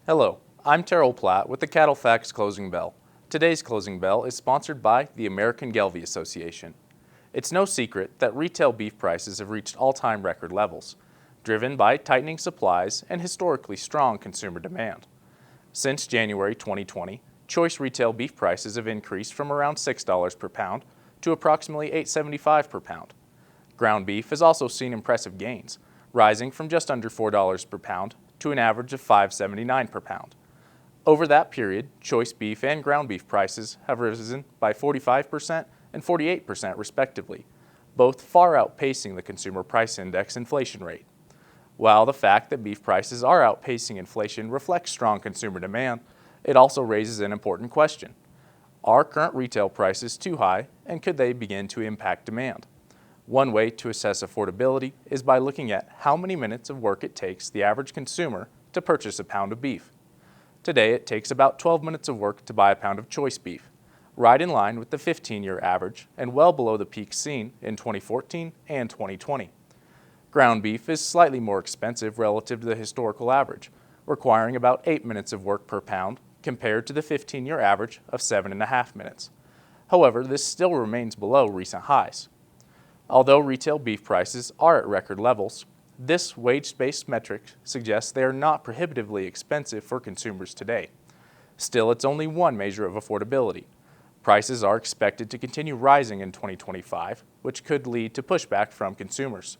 Hello, I'm Terrel Platt with the CattleFax Closing Bell. Today's Closing Bell is sponsored by the American Gelbvieh Association. It's no secret that retail beef prices have reached all-time record levels, driven by tightening supplies and historically strong consumer demand. Since January 2020, choice retail beef prices have increased from around $6 per pound to approximately $8.75 per pound. Ground beef has also seen impressive gains, rising from just under $4 per pound to an average of $5.79 per pound. Over that period, choice beef and ground beef prices have risen by 45% and 48% respectively, both far outpacing the Consumer Price Index inflation rate. While the fact that beef prices are outpacing inflation reflects strong consumer demand, it also raises an important question. Are current retail prices too high, and could they begin to impact demand? One way to assess affordability is by looking at how many minutes of work it takes the average consumer to purchase a pound of beef. Today, it takes about 12 minutes of work to buy a pound of choice beef, right in line with the 15-year average and well below the peaks seen in 2014 and 2020. Ground beef is slightly more expensive relative to the historical average, requiring about 8 minutes of work per pound compared to the 15-year average of 7.5 minutes. However, this still remains below recent highs. Although retail beef prices are at record levels, this wage-based metric suggests they are not prohibitively expensive for consumers today. Still, it's only one measure of affordability. Prices are expected to continue rising in 2025, which could lead to pushback from consumers.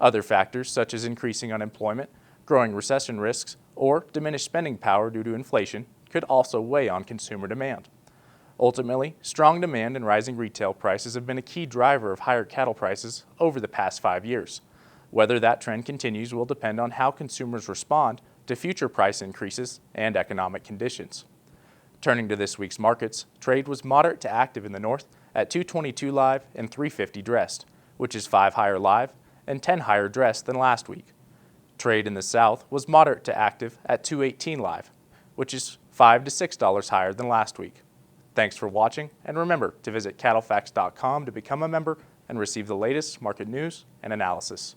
Other factors such as increasing unemployment, growing recession risks, or diminished spending power due to inflation could also weigh on consumer demand. Ultimately, strong demand and rising retail prices have been a key driver of higher cattle prices over the past 5 years. Whether that trend continues will depend on how consumers respond to future price increases and economic conditions. Turning to this week's markets, trade was moderate to active in the north at 222 live and 350 dressed, which is 5 higher live and 10 higher dressed than last week. Trade in the south was moderate to active at 218 live, which is $5 to $6 higher than last week. Thanks for watching, and remember to visit CattleFax.com to become a member and receive the latest market news and analysis.